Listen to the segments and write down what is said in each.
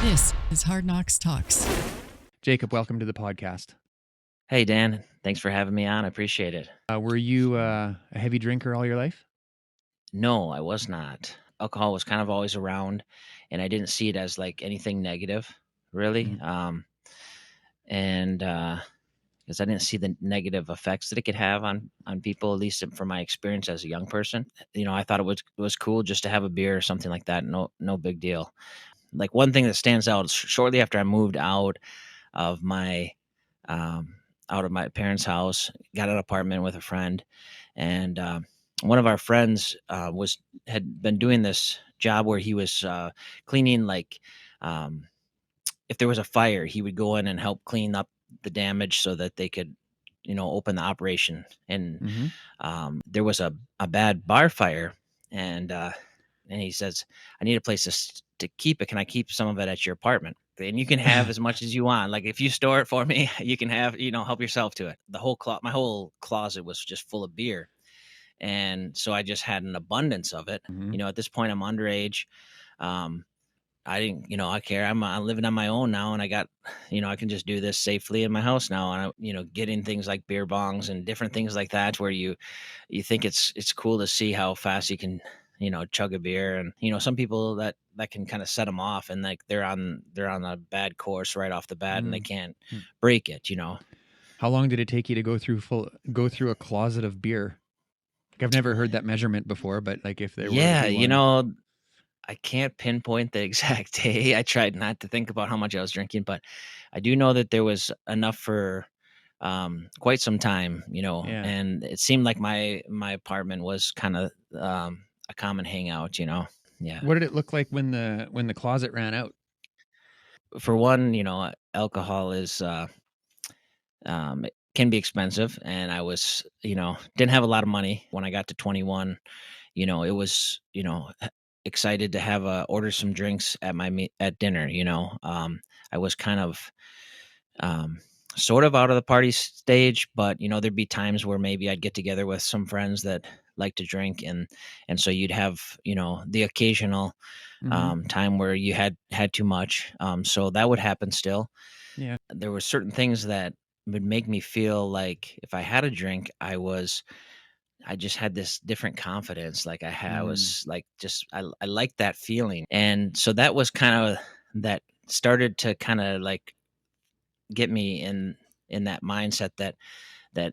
This is Hard Knocks Talks. Jacob, welcome to the podcast. Hey, Dan. Thanks for having me on. I appreciate it. Were you a heavy drinker all your life? No, I was not. Alcohol was kind of always around, and I didn't see it as like anything negative, really. Mhm. And because I didn't see the negative effects that it could have on people, at least from my experience as a young person. I thought it was cool just to have a beer or something like that. No big deal. Like one thing that stands out shortly after I moved of my um, out of my parents' house, got an apartment with a friend, and one of our friends had been doing this job where he was cleaning, like um, if there was a fire, he would go in and help clean up the damage so that they could open the operation. And Mm-hmm. there was a bad bar fire, and he says, I need a place to keep it. Can I keep some of it at your apartment? And you can have as much as you want. Like if you store it for me, you can have, help yourself to it. My whole closet was just full of beer. And so I just had an abundance of it. Mm-hmm. At this point I'm underage. Um, I didn't, I care. I'm living on my own now, and I got, I can just do this safely in my house now. And getting things like beer bongs and different things like that, where you think it's cool to see how fast you can, chug a beer. And some people that can kind of set them off, and like they're on a bad course right off the bat, and they can't break it. How long did it take you to go through a closet of beer? Like, I've never heard that measurement before, but like if there were to Yeah, be one. I can't pinpoint the exact day. I tried not to think about how much I was drinking, but I do know that there was enough for quite some time, Yeah. and it seemed like my apartment was kind of a common hangout. Yeah. What did it look like when the closet ran out? For one, alcohol is it can be expensive, and I was, didn't have a lot of money when I got to 21. It was, excited to have order some drinks at dinner. I was kind of um, sort of out of the party stage, but there'd be times where maybe I'd get together with some friends that like to drink, and so you'd have the occasional Mm-hmm. time where you had too much. So that would happen still. Yeah. There were certain things that would make me feel like if I had a drink, I just had this different confidence. Like I was like, just, I liked that feeling. And so that was kind of, that started to kind of like get me in that mindset that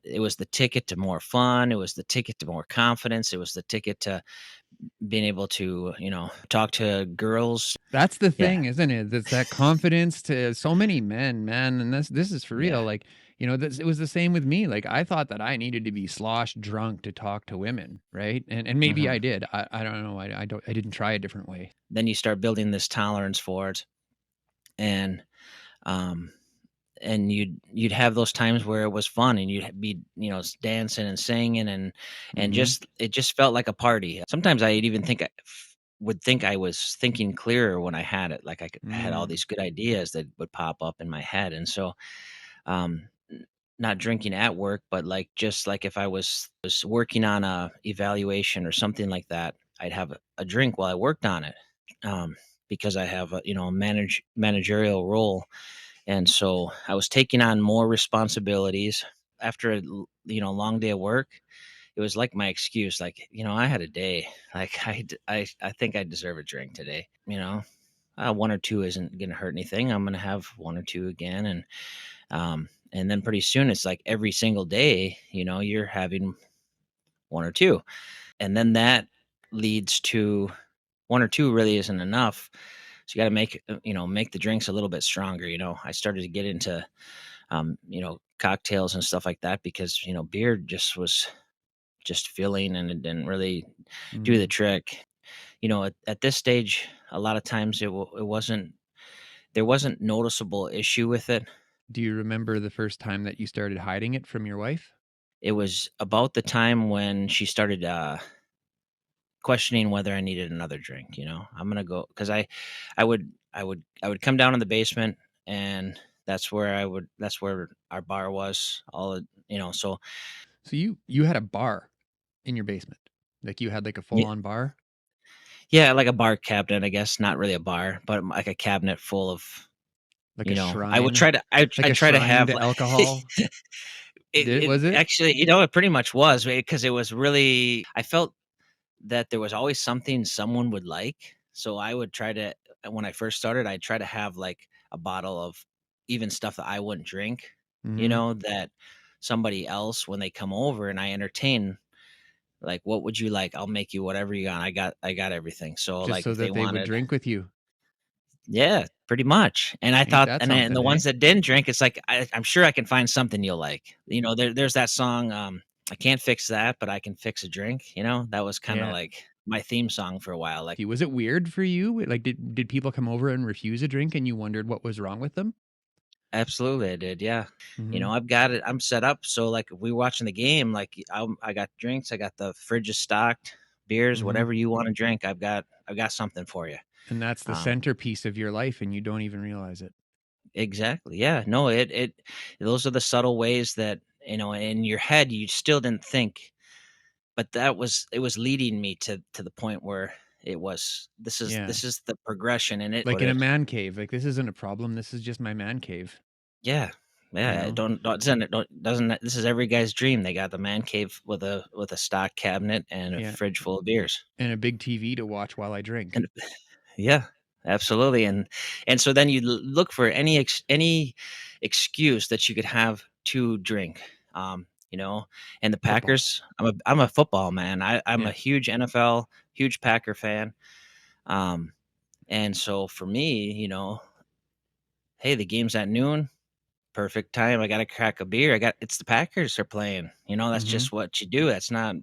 it was the ticket to more fun. It was the ticket to more confidence. It was the ticket to being able to, talk to girls. That's the Yeah. thing, isn't it? That's that confidence to so many men, man. And this is for real. Yeah. Like, it was the same with me. Like, I thought that I needed to be slosh drunk to talk to women, right? And maybe I did. I don't know. I didn't try a different way. Then you start building this tolerance for it. And, um, and you'd have those times where it was fun, and you'd be dancing and singing, and Mhm. just it just felt like a party. Sometimes I'd even would think I was thinking clearer when I had it, like I had all Mm. these good ideas that would pop up in my head. And so not drinking at work, but like just like if I was working on a evaluation or something like that, I'd have a drink while I worked on it, um, because I have a managerial role. And so I was taking on more responsibilities after a long day of work. It was like my excuse, like, I had a day, like I think I deserve a drink today. One or two isn't going to hurt anything. I'm going to have one or two again. And then pretty soon it's like every single day, you're having one or two. And then that leads to one or two really isn't enough. So you got to make the drinks a little bit stronger. I started to get into, cocktails and stuff like that, because, beer just was just filling, and it didn't really do the Mm. trick. At this stage, a lot of times there wasn't noticeable issue with it. Do you remember the first time that you started hiding it from your wife? It was about the time when she started questioning whether I needed another drink. I'm gonna go, because I would come down in the basement, and that's where our bar was. So So you had a bar in your basement. Like, you had like a yeah, full-on bar? Yeah, like a bar cabinet, I guess. Not really a bar, but like a cabinet full of, Like a I would shrine, try to like I a try to shrine have to like alcohol. it Was it? actually, it pretty much was, because it was really, I felt that there was always something someone would like. So I would try to, when I first started, I'd try to have like a bottle of even stuff that I wouldn't drink, Hmm. that somebody else, when they come over and I entertain, like, what would you like? I'll make you whatever you want. I got everything. So Just like so if they that they would wanted, drink with you. yeah, pretty much. And I Ain't thought, that and the something, eh? ones that didn't drink, it's like I'm sure I can find something you'll like. There's that song, I can't fix that, but I can fix a drink. That was kind of Yeah. like my theme song for a while. Like, Was it weird for you? Like, did people come over and refuse a drink, and you wondered what was wrong with them? absolutely, I did. Yeah, Hmm. I've got it. I'm set up. So like, if we were watching the game, like I got drinks. I got the fridge is stocked, beers, Hmm. whatever you want to drink. I've got something for you. And that's the Um, centerpiece of your life, and you don't even realize it. Exactly. Yeah. No, those are the subtle ways that, in your head you still didn't think, but it was leading me to the point where it was, Yeah. this is the progression in it, Like or in a it. man cave. Like, this isn't a problem. This is just my man cave. Yeah. You Yeah. know? Doesn't this is every guy's dream. They got the man cave with a stock cabinet and a Yeah. fridge full of beers. And a big TV to watch while I drink. And yeah, absolutely. And so then you look for any excuse that you could have to drink. You know, and the Football. Packers, I'm a football man. I'm a Yeah. huge NFL, huge Packer fan. Um, and so for me, hey, the game's at noon, perfect time. I got to crack a beer. It's the Packers are playing. That's Hmm. just what you do. That's not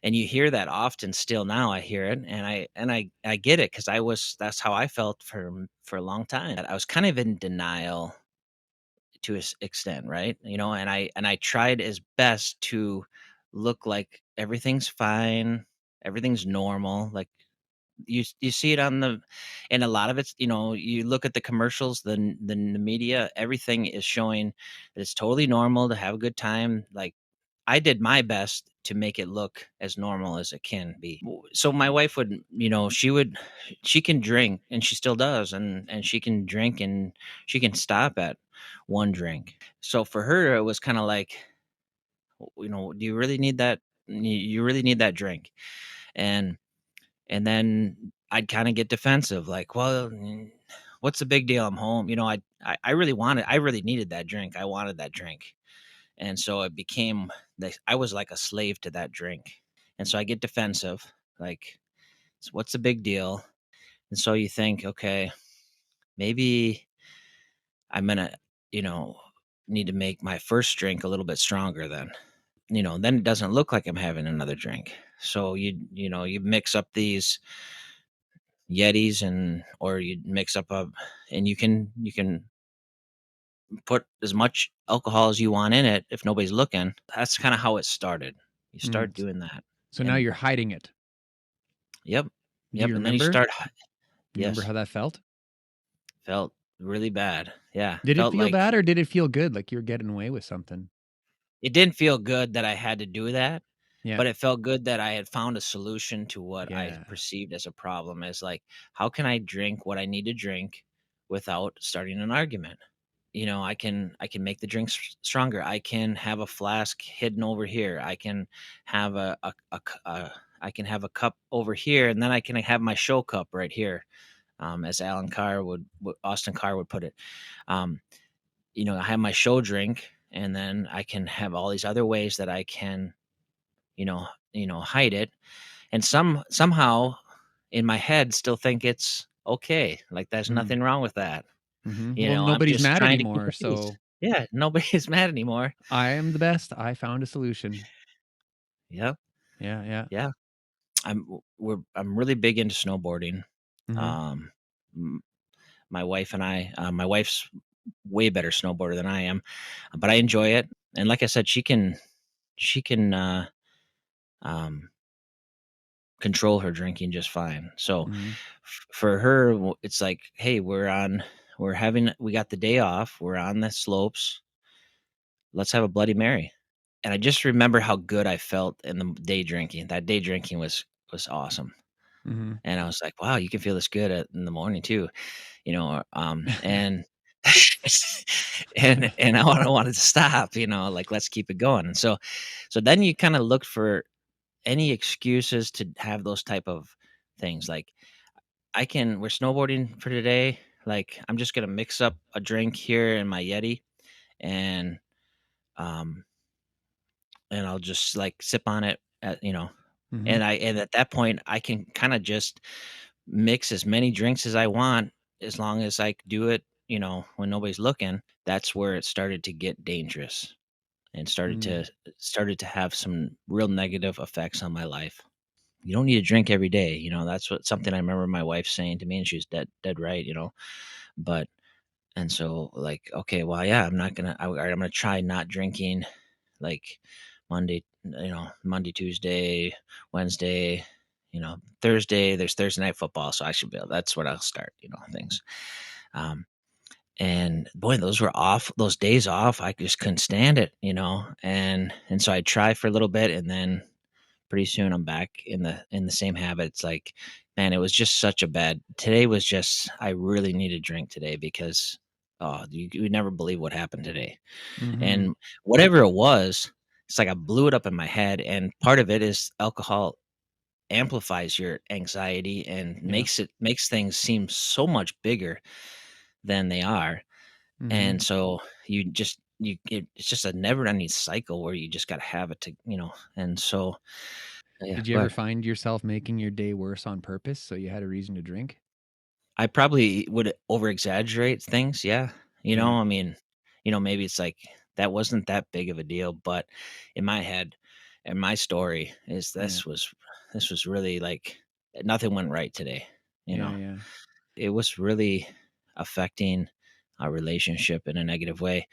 and you hear that often still now. I hear it, and I get it, because that's how I felt for a long time. I was kind of in denial to an extent, right? And I tried as best to look like everything's fine, everything's normal. Like, you see it on the, and a lot of it's, you look at the commercials, the media, everything is showing that it's totally normal to have a good time. Like, I did my best to make it look as normal as it can be. So my wife would, she can drink, and she still does, and she can drink, and she can stop at one drink. So for her, it was kind of like, do you really need that? You really need that drink? And and then I'd kind of get defensive, like, well, what's the big deal? I'm home. I really needed that drink. I wanted that drink. And so it became that I was like a slave to that drink. And so I get defensive, like, "So what's the big deal?" And so you think, okay, maybe I'm gonna, you know, need to make my first drink a little bit stronger then. Then it doesn't look like I'm having another drink. So you mix up these Yetis, or you mix up and you can put as much alcohol as you want in it if nobody's looking. That's kind of how it started. You Mm. start doing that. So now And you're hiding it. yep, Do you and then you remember? start. You remember Yes, how that felt? felt really bad. Yeah, Did it felt feel like bad, or did it feel good, like you were getting away with something? it didn't feel good that I had to do that, Yeah. but it felt good that I had found a solution to what I Yeah. perceived as a problem. As like, how can I drink what I need to drink without starting an argument? I can make the drinks stronger. I can have a flask hidden over here. I can have I can have a cup over here, and then I can have my show cup right here, as Austin Carr would put it. Um, I have my show drink, and then I can have all these other ways that I can, hide it, and somehow in my head still think it's okay. Like, there's Mm. nothing wrong with that. Well, I'm nobody's just mad trying to keep anymore, the peace. so Yeah, nobody is mad anymore. I am the best. I found a solution. Yep, Yeah, yeah. yeah. I'm really big into snowboarding. Mhm. Um, m my wife and my wife's way better snowboarder than I am, but I enjoy it, and like I said, she can um, control her drinking just fine. So Mhm. for her, it's like, "Hey, we got the day off, we're on the slopes, let's have a Bloody Mary." And I just remember how good I felt in the day drinking. That day drinking was awesome. Mhm. And I was like, wow, you can feel this good in the morning too, and and I wanted to stop, like let's keep it going. And so then you kind of looked for any excuses to have those type of things. Like we're snowboarding for today. Like I'm just gonna mix up a drink here in my Yeti, and um and I'll just like sip on it, Mhm. and at that point I can kind of just mix as many drinks as I want as long as I do it, when nobody's looking. That's where it started to get dangerous and Mm. started to have some real negative effects on my life. You don't need to drink every day, that's what something I remember my wife saying to me, and she was dead right, but and so like, okay, well, yeah, all right, I'm gonna try not drinking like Monday, Tuesday, Wednesday, Thursday. There's Thursday night football, so I should be able. That's what I'll start. Things. Um, and boy, those were off. Those days off, I just couldn't stand it. And so I tried for a little bit, and then pretty soon I'm back in the same habit. It's like, man, it was just such a bad. Today was just. I really need a drink today because. Oh, you would never believe what happened today. Mhm. And whatever it was, it's like I blew it up in my head, and part of it is alcohol amplifies your anxiety and Yeah. makes things seem so much bigger than they are. And Mhm. so it's just a never-ending cycle where you just gotta have it to, and so yeah, Did you ever but find yourself making your day worse on purpose so you had a reason to drink? I probably would over exaggerate things, yeah. Yeah. I mean, maybe it's like that wasn't that big of a deal, but in my head and my story is Yeah. this was really like nothing went right today, you Yeah, know. yeah. It was really affecting our relationship in a negative way.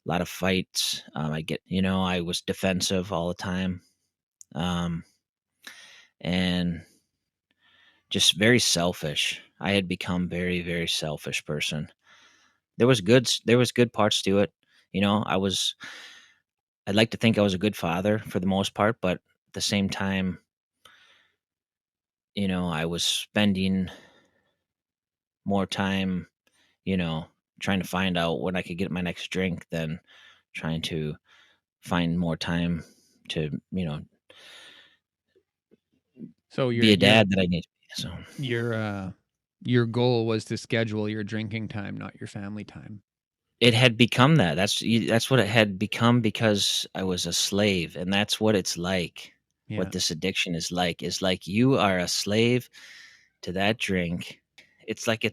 A lot of fights. I was defensive all the time. Um, and just very selfish. I had become very, very selfish person. There was good parts to it. I'd like to think I was a good father for the most part, but at the same time, I was spending more time, you know, trying to find out when I could get my next drink than trying to find more time to, So be a dad that I need to be. So your uh your goal was to schedule your drinking time, not your family time. it had become that. That's what it had become because I was a slave, and that's what it's like. What Yeah. this addiction is like you are a slave to that drink. It's like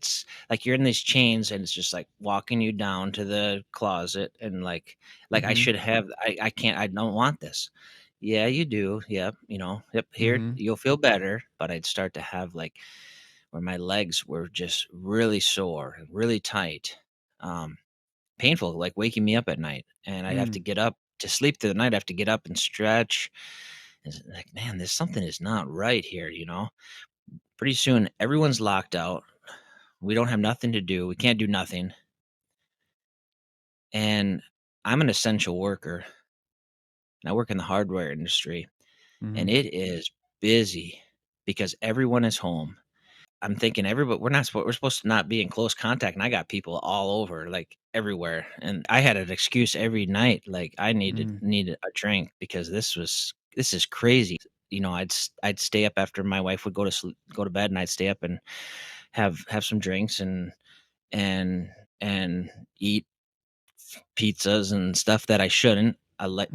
you're in these chains, and it's just like walking you down to the closet, and like I Mhm. should have. I can't. I don't want this. Yeah, you do. Yep. Yep. Here, Mhm. you'll feel better. But I'd start to have like where my legs were just really sore and really tight. Um, Painful, like waking me up at night, and I'd have to Mm. get up to sleep through the night. I have to get up and stretch. It's like, man, there's something is not right here. Pretty soon, everyone's locked out. We don't have nothing to do. We can't do nothing. And I'm an essential worker, and I work in the hardware industry, and Mhm. it is busy because everyone is home. I'm thinking everybody we're supposed to not be in close contact, and I got people all over, like, everywhere, and I had an excuse every night, like, I Mm. needed a drink because this is crazy. I'd stay up after my wife would go to bed, and I'd stay up and have some drinks and and eat pizzas and stuff that I shouldn't.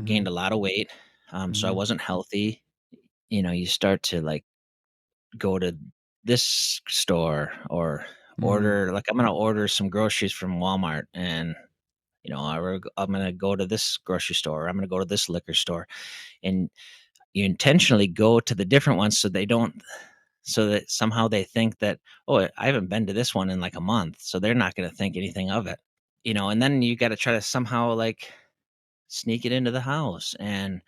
Gained Mhm. a lot of weight, so I Mhm. wasn't healthy. You start to, like, go to this store or Mm. I'm gonna order some groceries from Walmart, and I'm gonna go to this grocery store, or I'm gonna go to this liquor store, and you intentionally go to the different ones so that somehow they think that, oh, I haven't been to this one in like a month, so they're not gonna think anything of it. And then you got to try to somehow like sneak it into the house, and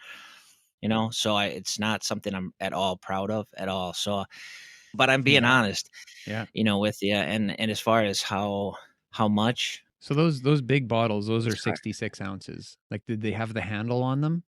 so it's not something I'm at all proud of at all. So, but I'm being Yeah. honest, Yeah. with you. And as far as how much, So those big bottles, those it's are hard. 66 ounces. Like, did they have the handle on them?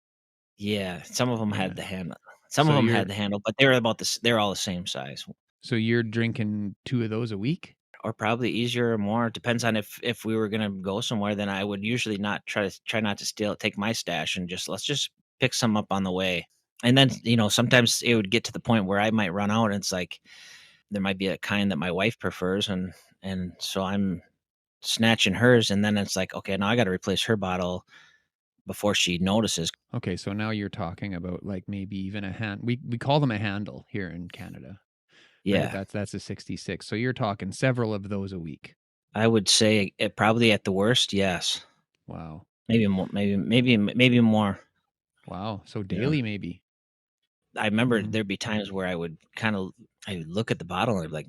Yeah, some of them had Yeah. the handle. Some of So them you're had the handle, but they're all the same size, so you're drinking 2 of those a week? or probably easier or more. Depends on if we were gonna go somewhere, then I would usually not try not to take my stash and let's just pick some up on the way. And then, sometimes it would get to the point where I might run out, and it's like there might be a kind that my wife prefers, and so I'm snatching hers, and then it's like, okay, now I got to replace her bottle before she notices. Okay, so now you're talking about, like, maybe even a hand we call them a handle here in Canada, right? Yeah, That's a 66. So you're talking several of those a week. I would say it probably at the worst, yes. Wow. Maybe more, maybe more. Wow. So Yeah. daily maybe. I remember Mhm. there'd be times where I would look at the bottle and I'd be like,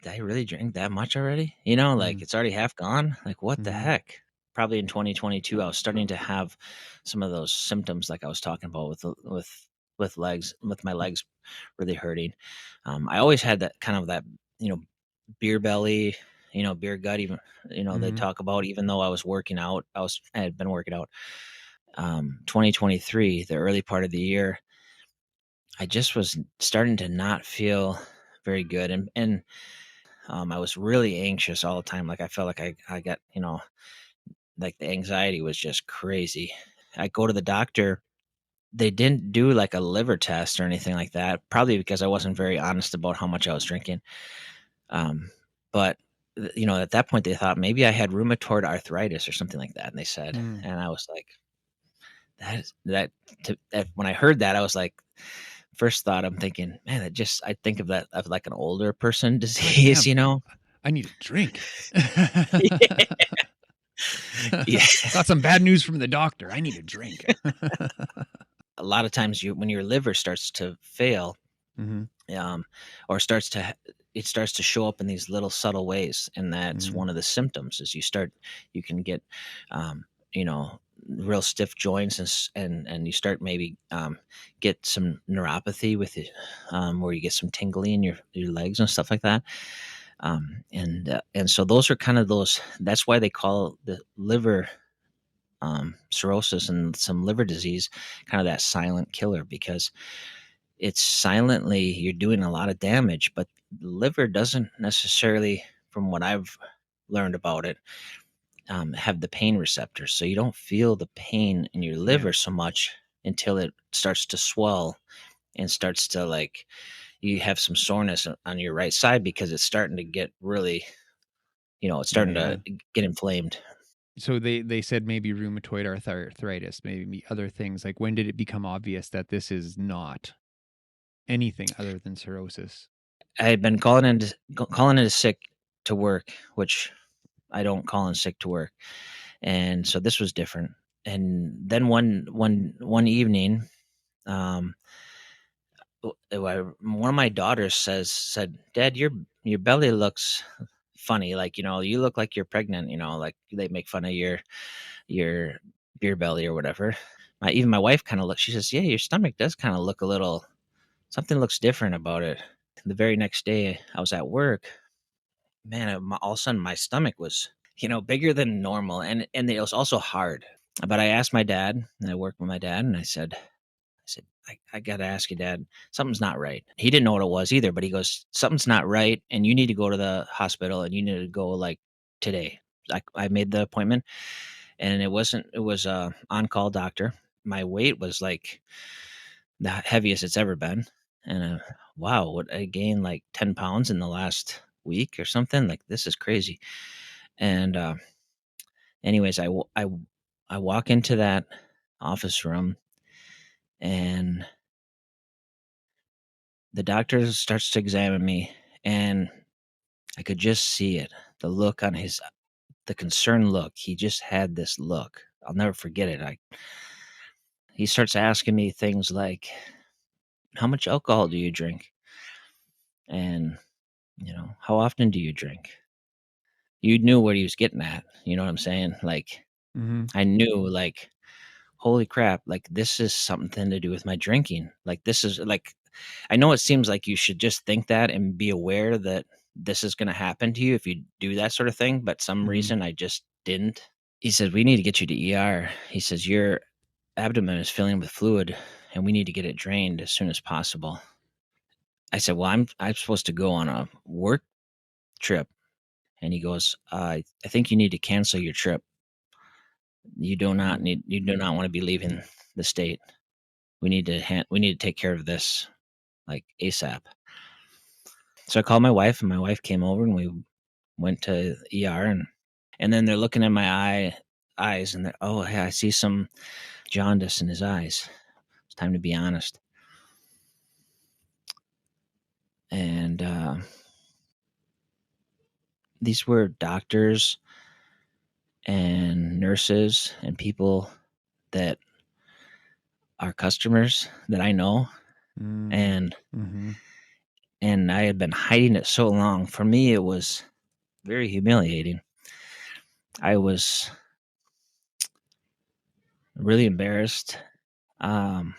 did I really drink that much already? Like Mhm. it's already half gone. Like what the Mhm. heck? Probably in 2022, I was starting to have some of those symptoms like I was talking about with my legs really hurting. I always had that kind of that, you know, beer belly, beer gut, even, they Mhm. talk about, even though I was working out, I had been working out. 2023, the early part of the year, I just was starting to not feel very good. And I was really anxious all the time. Like I felt like I got, like the anxiety was just crazy. I go to the doctor. They didn't do like a liver test or anything like that, probably because I wasn't very honest about how much I was drinking. But at that point they thought maybe I had rheumatoid arthritis or something like that. And they said, Mm. and I was like, when I heard that, I was like, first thought, I'm thinking, man, I think of that of like an older person God disease, damn. I need a drink. Yeah. Got some bad news from the doctor. I need a drink. A lot of times when your liver starts to fail, Mhm. um, or it starts to show up in these little subtle ways, and that's Mhm. one of the symptoms is you can get, um, you know, real stiff joints, and you start maybe get some neuropathy with it, where you get some tingling in your legs and stuff like that. And so those are kind of those. That's why they call the liver, cirrhosis and some liver disease kind of that silent killer, because it's silently you're doing a lot of damage, but the liver doesn't necessarily, from what I've learned about it, have the pain receptors. So you don't feel the pain in your Yeah. liver so much until it starts to swell and starts to, like, you have some soreness on your right side because it's starting to get really, it's Yeah, starting yeah. to get inflamed. So they said maybe rheumatoid arthritis, maybe other things. Like, when did it become obvious that this is not anything other than cirrhosis? I had been calling in sick to work, which I don't call in sick to work, and so this was different. And then one evening, um, one of my daughters said, "Dad, your belly looks funny. Like, you look like you're pregnant. Like they make fun of your beer belly or whatever." Even my wife kind of looked. She says, "Yeah, your stomach does kind of look a little. Something looks different about it." The very next day, I was at work. Man, all of a sudden my stomach was, bigger than normal, and it was also hard. But I asked my dad, and I worked with my dad, and I said, I got to ask you, Dad, something's not right. He didn't know what it was either, but he goes, something's not right, and you need to go to the hospital, and you need to go like today. I made the appointment, and it was a on-call doctor. My weight was like the heaviest it's ever been. And wow, what I gained like 10 pounds in the last week or something. Like, this is crazy. And anyways, I walk into that office room, and the doctor starts to examine me, and I could just see it. The look on the concerned look. He just had this look. I'll never forget it. He starts asking me things like, how much alcohol do you drink? And, how often do you drink? You knew what he was getting at. You know what I'm saying? Like, Mhm. I knew, like, holy crap, like, this is something to do with my drinking. Like, this is like, I know it seems like you should just think that and be aware that this is going to happen to you if you do that sort of thing. But some Mhm. reason I just didn't. He said, we need to get you to ER. He says, your abdomen is filling with fluid. and we need to get it drained as soon as possible. I said, well, I'm supposed to go on a work trip. And he goes, I think you need to cancel your trip. You do not want to be leaving the state. We need to take care of this like ASAP. So I called my wife, and my wife came over, and we went to ER, and then they're looking at my eyes, and they're, oh, hey, I see some jaundice in his eyes. It's time to be honest. And these were doctors and nurses and people that are customers that I know, and Mm-hmm. and I had been hiding it so long. For me, it was very humiliating. I was really embarrassed. No,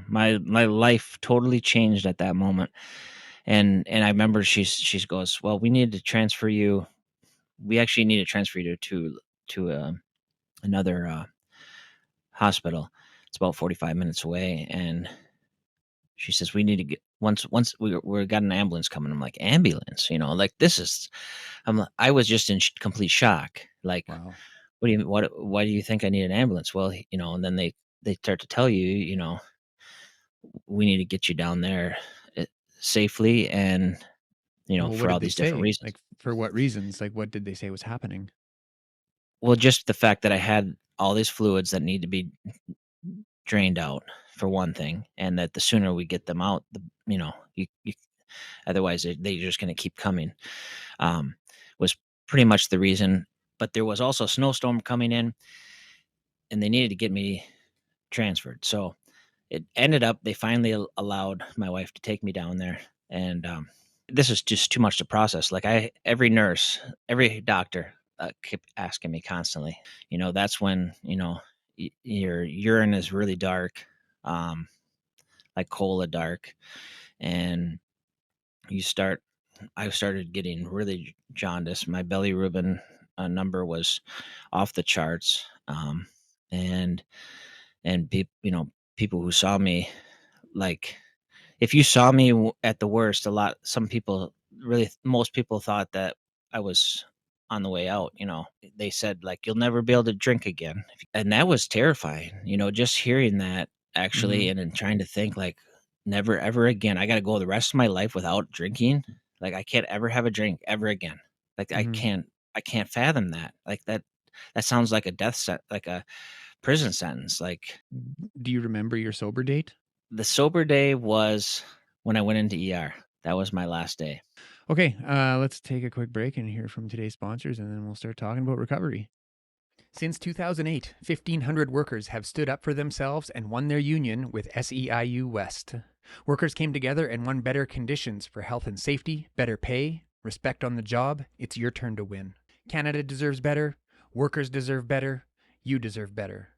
my life totally changed at that moment. And I remember she goes, well, we need to transfer you. We actually need to transfer you to another hospital. It's about 45 minutes away, and she says we need to get once we got an ambulance coming. I'm like, ambulance, like this is. I was just in complete shock. Like, Wow. why do you think I need an ambulance? Well, and then they start to tell you, we need to get you down there safely, and Well, what for all did they these different say? reasons. Like, for what reasons? Like, what did they say was happening? Well, just the fact that I had all these fluids that need to be drained out, for one thing, and that the sooner we get them out, you otherwise they're just going to keep coming. Was pretty much the reason. But there was also a snowstorm coming in, and they needed to get me transferred. So it ended up they finally allowed my wife to take me down there, and this is just too much to process. Like every nurse, every doctor kept asking me constantly. That's when your urine is really dark, like cola dark, and you start. I started getting really jaundice. My bilirubin number was off the charts, and people who saw me, like, if you saw me at the worst, most people thought that I was on the way out. They said, like, you'll never be able to drink again, and that was terrifying. Just hearing that, actually, Mhm. and then trying to think, like, never ever again. I got to go the rest of my life without drinking. Like, I can't ever have a drink ever again. Like, Mhm. I can't fathom that. Like, that sounds like a like a prison sentence. Like, Do you remember your sober date? the sober day was when I went into ER. That was my last day. Okay, let's take a quick break and hear from today's sponsors, and then we'll start talking about recovery. Since 2008, 1,500 workers have stood up for themselves and won their union with SEIU West. Workers came together and won better conditions for health and safety, better pay, respect on the job. It's your turn to win. Canada deserves better. Workers deserve better. You deserve better.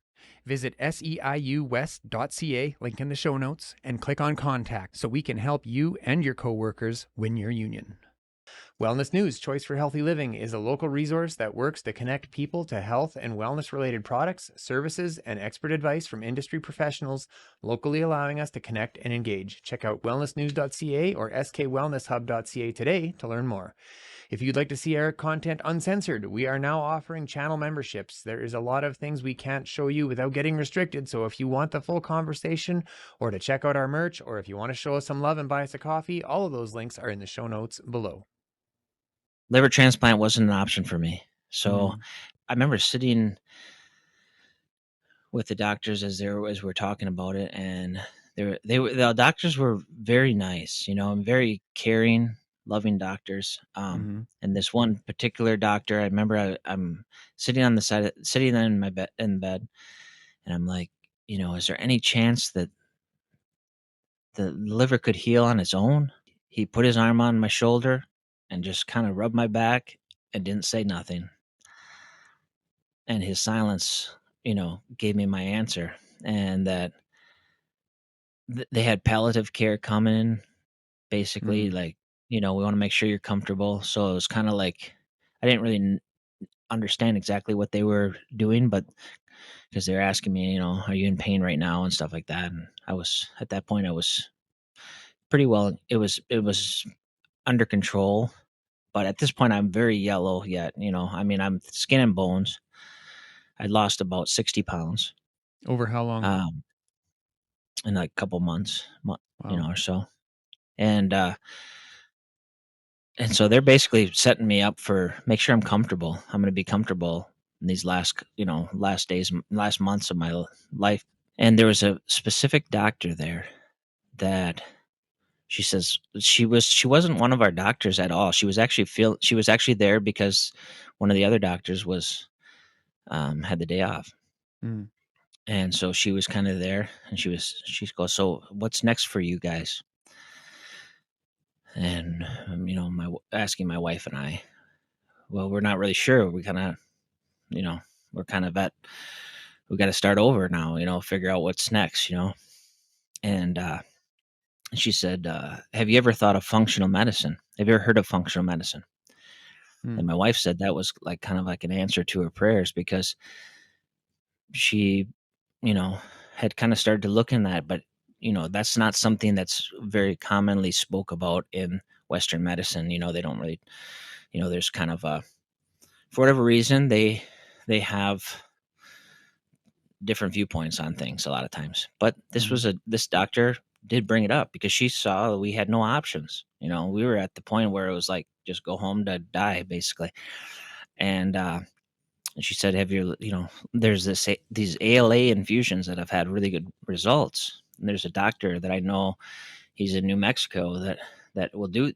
Visit seiuwest.ca, link in the show notes, and click on contact so we can help you and your coworkers win your union. Wellness News Choice for Healthy Living is a local resource that works to connect people to health and wellness related products, services, and expert advice from industry professionals, locally allowing us to connect and engage. Check out wellnessnews.ca or skwellnesshub.ca today to learn more. If you'd like to see our content uncensored, we are now offering channel memberships. There is a lot of things we can't show you without getting restricted, so if you want the full conversation or to check out our merch, or if you want to show us some love and buy us a coffee, all of those links are in the show notes below. Liver transplant wasn't an option for me. So I remember sitting with the doctors as we're talking about it, and the doctors were very nice, and very caring, loving doctors. And this one particular doctor, I remember I'm sitting on the sitting in my bed, and I'm like, is there any chance that the liver could heal on its own? He put his arm on my shoulder and just kind of rubbed my back and didn't say nothing. And his silence, gave me my answer. And that they had palliative care coming, basically, like, we want to make sure you're comfortable. So it was kind of like, I didn't really understand exactly what they were doing, but because they're asking me, are you in pain right now and stuff like that. And at that point, I was pretty well. It was under control, but at this point, I'm very yellow yet. I'm skin and bones. I lost about 60 pounds Over how long? in like a couple months, Wow. or so. And so they're basically setting me up for make sure I'm comfortable. I'm going to be comfortable in these last days, last months of my life. And there was a specific doctor there that she says she wasn't one of our doctors at all. She was actually there because one of the other doctors was had the day off. Mm. And so she was kind of there, and she goes, so what's next for you guys? And asking my wife and I, well, we're not really sure. We kind of, we're kind of we got to start over now, figure out what's next, And she said, have you ever thought of functional medicine? Have you ever heard of functional medicine? And Mm. my wife said that was like kind of like an answer to her prayers, because she, had kind of started to look in that, but that's not something that's very commonly spoke about in Western medicine. They don't really, there's kind of for whatever reason, they have different viewpoints on things a lot of times. But this doctor did bring it up because she saw we had no options. We were at the point where it was like just go home to die, basically. And she said, "Have you, there's these ALA infusions that have had really good results. And there's a doctor that I know, he's in New Mexico that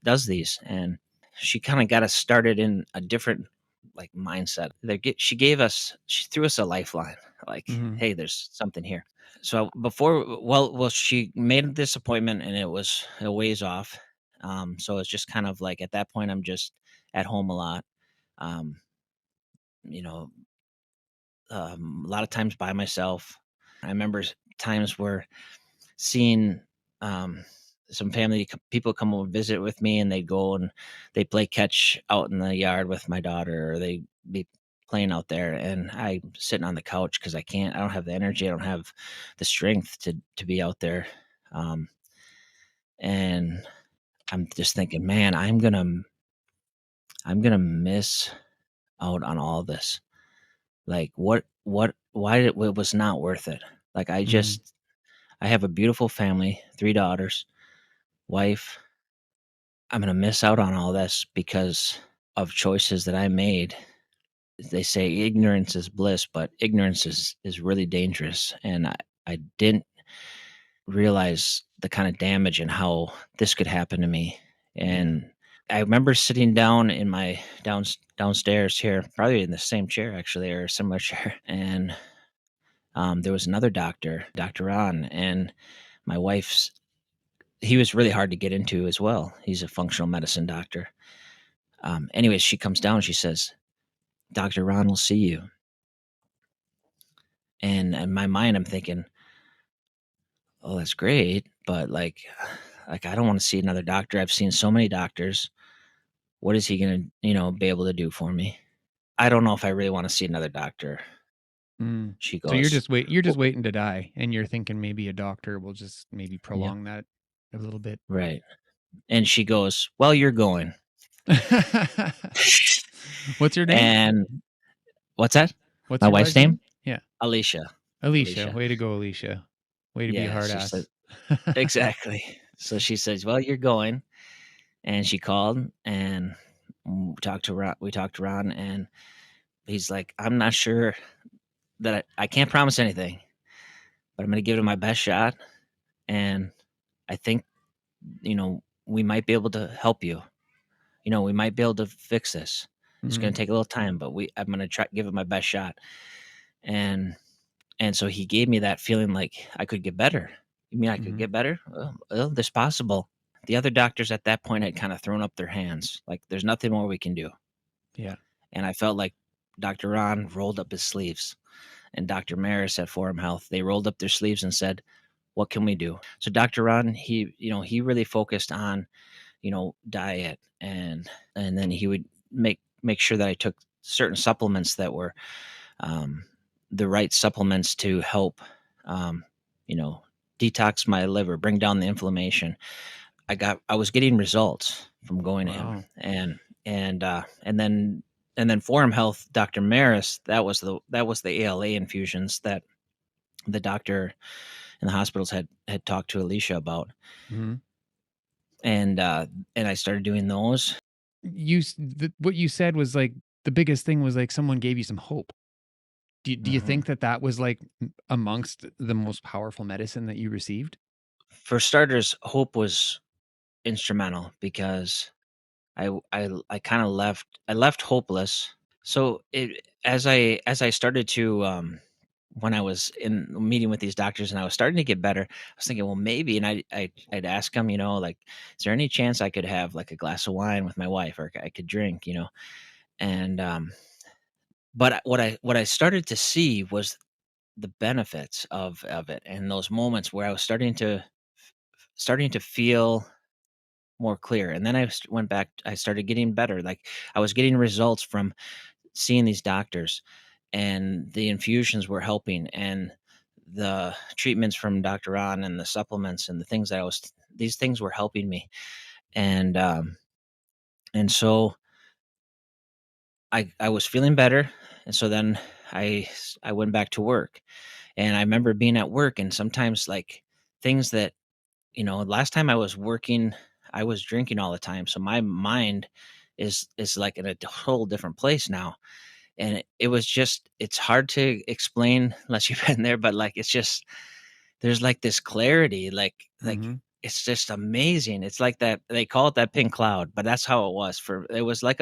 does these." And she kind of got us started in a different like mindset. She threw us a lifeline, like, Mhm. hey, there's something here. So she made this appointment, and it was a ways off. So it's just kind of like at that point, I'm just at home a lot. Um, you know, a lot of times by myself. I remember times where seeing um, some people come over and visit with me, and they'd go and they play catch out in the yard with my daughter, or they be playing out there, and I sitting on the couch because I don't have the energy, I don't have the strength to be out there. And I'm just thinking, man, I'm gonna miss out on all this. Like why it was not worth it. Like Mhm. I have a beautiful family, 3 daughters, wife. I'm gonna miss out on all this because of choices that I made. They say ignorance is bliss, but ignorance is really dangerous. And I didn't realize the kind of damage and how this could happen to me. Yeah. And I remember sitting down in my downstairs here, probably in the same chair actually, or a similar chair, and there was another doctor, Dr. Ron, and my wife's. He was really hard to get into as well. He's a functional medicine doctor. Anyways, she comes down. She says, "Dr. Ron will see you." And in my mind, I'm thinking, "Oh, that's great," but like I don't want to see another doctor. I've seen so many doctors. What is he gonna, be able to do for me? I don't know if I really want to see another doctor. Mm. She So you're goes, just you're just "Well," waiting to die, and you're thinking maybe a doctor will just maybe yeah, prolong that a little bit. right. And she goes, "Well, you're going." What's your name? And what's that? What's My your wife's wife's name? name? Yeah. Alicia. Alicia. Alicia. Way to go, Alicia. Way to be a Yeah, hard she said ass. exactly. So she says, "Well, you're going." And she called, and we talked to Ron, and he's like, "I'm not sure that I can't promise anything, but I'm going to give it my best shot, and I think, we might be able to help you. We might be able to fix this. It's going Mhm. to take a little time, but I'm going to try give it my best shot." And so he gave me that feeling like I could get better. You mean I could Mhm. get better? Well, this possible. The other doctors at that point had kind of thrown up their hands, like there's nothing more we can do. Yeah. And I felt like Dr. Ron rolled up his sleeves, and Dr. Maris at Forum Health, they rolled up their sleeves and said, "What can we do?" So Dr. Ron, he really focused on, diet, and then he would make sure that I took certain supplements that were, um, the right supplements to help, you know, detox my liver, bring down the inflammation. I was getting results from going to him, Wow. and then Forum Health, Dr. Maris, that was the ALA infusions that the doctor in the hospitals had talked to Alicia about, Hmm. and I started doing those. What you said was like the biggest thing was like someone gave you some hope. Do you Mhm. think that was like amongst the most powerful medicine that you received? For starters, hope was instrumental because I kind of left hopeless. So as I started to when I was in meeting with these doctors and I was starting to get better, I was thinking, well, maybe, and I'd ask them, like, is there any chance I could have like a glass of wine with my wife, or I could drink, and but what I started to see was the benefits of it, and those moments where I was starting to feel more clear. And then went back, I started getting better. Like, I was getting results from seeing these doctors, and the infusions were helping, and the treatments from Dr. Ron, and the supplements, and the things that these things were helping me. And so I was feeling better. And so then I went back to work, and I remember being at work, and sometimes, like, things that, last time I was working, I was drinking all the time. So my mind is like in a whole different place now. And it was just, it's hard to explain unless you've been there, but, like, it's just, there's like this clarity, like Hmm. it's just amazing. It's like that, they call it that pink cloud, but that's how it was. It was like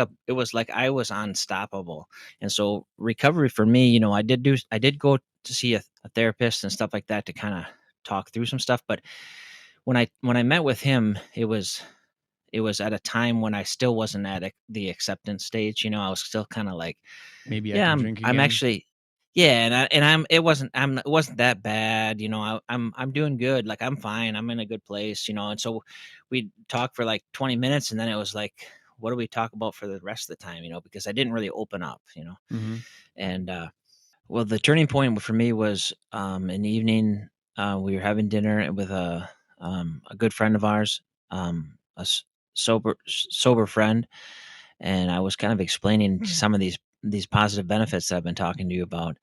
I was unstoppable. And so recovery for me, I did go to see a therapist and stuff like that to kind of talk through some stuff. But when I met with him, it was at a time when I still wasn't at the acceptance stage. I was still kind of like, Maybe I yeah, can I'm drink I'm again. actually, yeah, and it wasn't that bad. I'm doing good. Like, I'm fine. I'm in a good place. And so we talked for like 20 minutes, and then it was like, what do we talk about for the rest of the time? Because I didn't really open up. Hmm. And well, the turning point for me was an evening. We were having dinner with a good friend of ours, a sober friend, and I was kind of explaining some of these positive benefits that I've been talking to you about,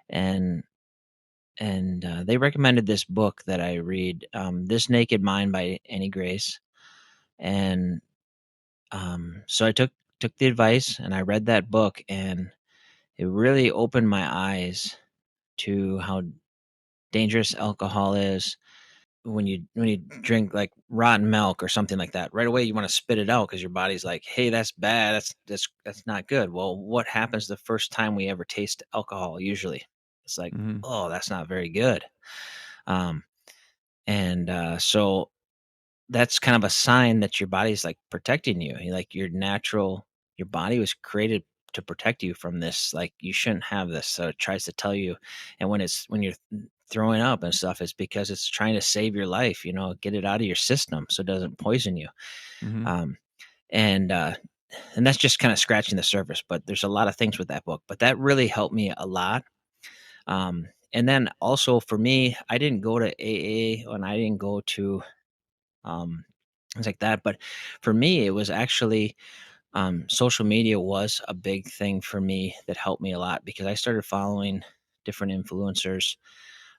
and they recommended this book that I read, "This Naked Mind" by Annie Grace, and so I took the advice, and I read that book, and it really opened my eyes to how dangerous alcohol is. When you drink like rotten milk or something like that, right away you want to spit it out because your body's like, "Hey, that's bad. That's not good." Well, what happens the first time we ever taste alcohol? Usually, it's like, Hmm. "Oh, that's not very good." Um, and so that's kind of a sign that your body's like protecting you. Like, your body was created to protect you from this. Like, you shouldn't have this. So it tries to tell you, and when you're throwing up and stuff, it's because it's trying to save your life. Get it out of your system so it doesn't poison you. Hmm. Um, and uh, and that's just kind of scratching the surface. But there's a lot of things with that book. But that really helped me a lot. And then also for me, I didn't go to AA, and I didn't go to um, things like that. But for me, it was actually, social media was a big thing for me that helped me a lot because I started following different influencers.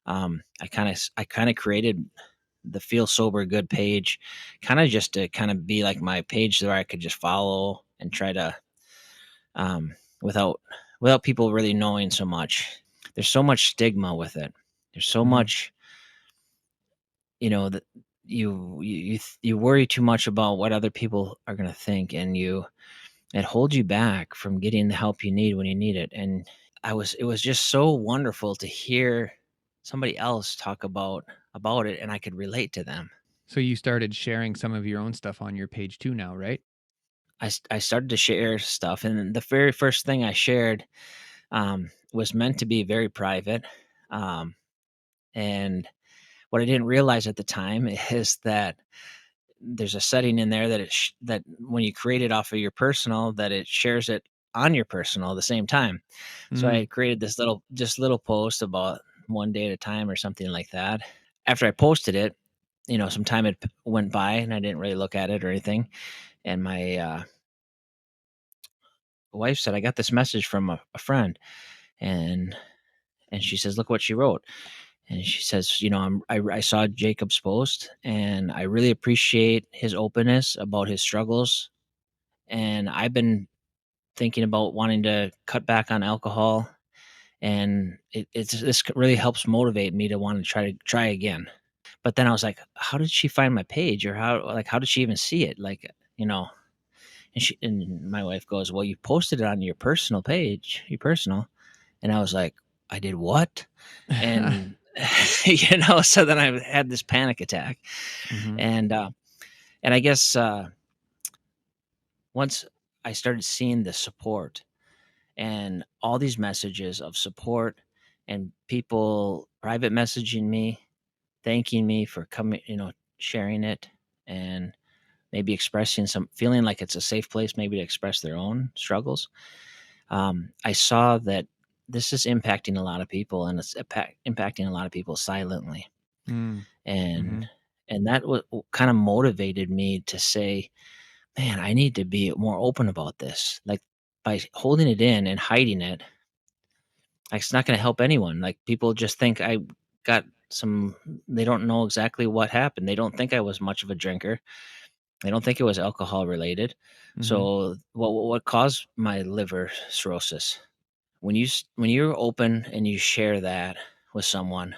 I kind of created the Feel Sober Good page, kind of just to kind of be like my page where I could just follow and try to, um, without people really knowing so much. There's so much stigma with it. There's so Hmm. much, that you worry too much about what other people are going to think, and it holds you back from getting the help you need when you need it. And it was just so wonderful to hear somebody else talk about it, and I could relate to them. So you started sharing some of your own stuff on your page too now, right? I started to share stuff, and the very first thing I shared, was meant to be very private. um, and what I didn't realize at the time is that there's a setting in there that that when you create it off of your personal, that it shares it on your personal at the same time. So I Mm. had created this little post about one day at a time or something like that. After I posted it, some time had went by and I didn't really look at it or anything. And my wife said, I got this message from a friend, and she says, look what she wrote. And she says, I saw Jacob's post and I really appreciate his openness about his struggles. And I've been thinking about wanting to cut back on alcohol, and this really helps motivate me to want to try again. But then I was like, how did she find my page, or how did she even see it? And my wife goes, well, you posted it on your personal page, your personal. And I was like, I did what? And so then I had this panic attack. Mhm. And I guess once I started seeing the support and all these messages of support and people private messaging me, thanking me for coming, sharing it, and maybe expressing some feeling like it's a safe place maybe to express their own struggles. I saw that this is impacting a lot of people, and it's impacting a lot of people silently. Mm. And Mhm. that kind of motivated me to say, man, I need to be more open about this. Like, by holding it in and hiding it, like, it's not going to help anyone. Like, people just think I got some, they don't know exactly what happened. They don't think I was much of a drinker. They don't think it was alcohol related. Mhm. So what caused my liver cirrhosis? When you're open and you share that with someone,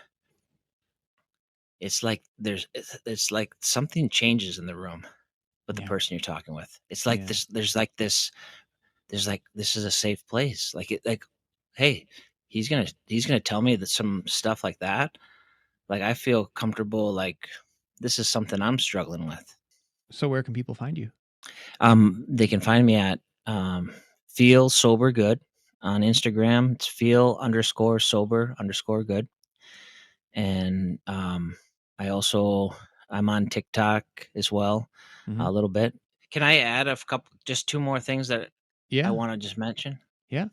it's like it's like something changes in the room with the Yeah. person you're talking with. It's like Yeah. this. There's like, this is a safe place. Hey, he's gonna tell me that some stuff like that. Like, I feel comfortable. Like, this is something I'm struggling with. So where can people find you? They can find me at Feel Sober Good on Instagram. It's feel_sober_good. And I'm on TikTok as well, a Mhm. little bit. Can I add just two more things that I Yeah. want to just mention? Yeah.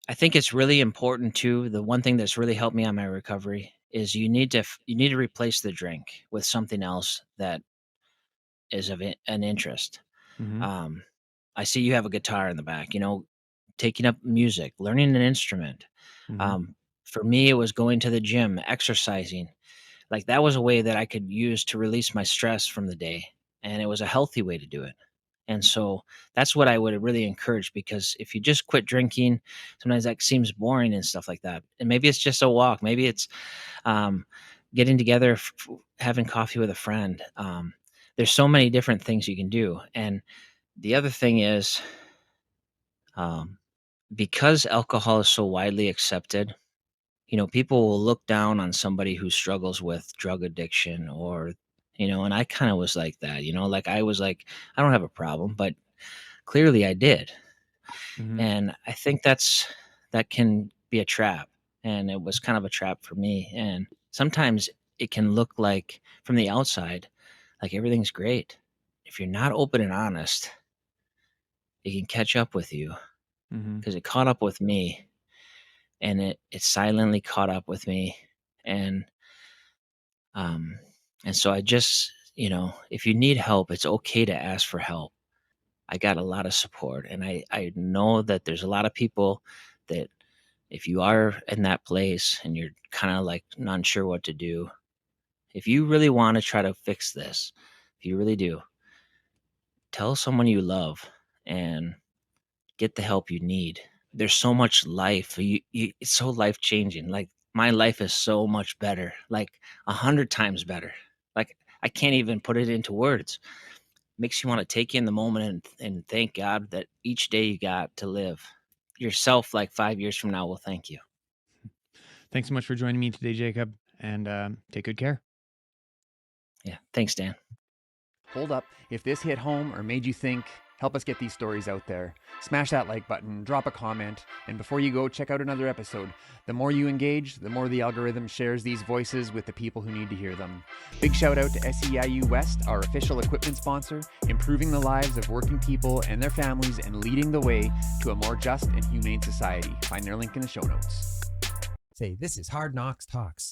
I think it's really important too. The one thing that's really helped me on my recovery is you need to replace the drink with something else that is of an interest. Mhm. Um, I see you have a guitar in the back. Taking up music, learning an instrument. Mhm. Um, for me, it was going to the gym, exercising. Like, that was a way that I could use to release my stress from the day, and it was a healthy way to do it. And so that's what I would really encourage, because if you just quit drinking, sometimes that seems boring and stuff like that. And maybe it's just a walk, maybe it's um, getting together, having coffee with a friend. There's so many different things you can do. And the other thing is, um, because alcohol is so widely accepted, people will look down on somebody who struggles with drug addiction, or, and I kind of was like that, like, I was like, I don't have a problem, but clearly I did. Mhm. And I think that can be a trap. And it was kind of a trap for me. And sometimes it can look like, from the outside, like everything's great. If you're not open and honest, it can catch up with you, Mhm. because it caught up with me, and it silently caught up with me. And Um, and so I just, if you need help, it's okay to ask for help. I got a lot of support, and I know that there's a lot of people that, if you are in that place and you're kind of like not sure what to do, if you really want to try to fix this, if you really do, tell someone you love and get the help you need. There's so much life. It's so life changing. Like, my life is so much better, like 100 times better. Like, I can't even put it into words. Makes you want to take in the moment and thank God that each day you got to live. Yourself, like 5 years from now, will thank you. Thanks so much for joining me today, Jacob, and take good care. Yeah. Thanks, Dan. Hold up. If this hit home or made you think, Help us get these stories out there. Smash that like button, drop a comment, and before you go, check out another episode. The more you engage, the more the algorithm shares these voices with the people who need to hear them. Big shout out to SEIU West, our official equipment sponsor, improving the lives of working people and their families and leading the way to a more just and humane society. Find their link in the show notes. Say, this is Hard Knocks Talks.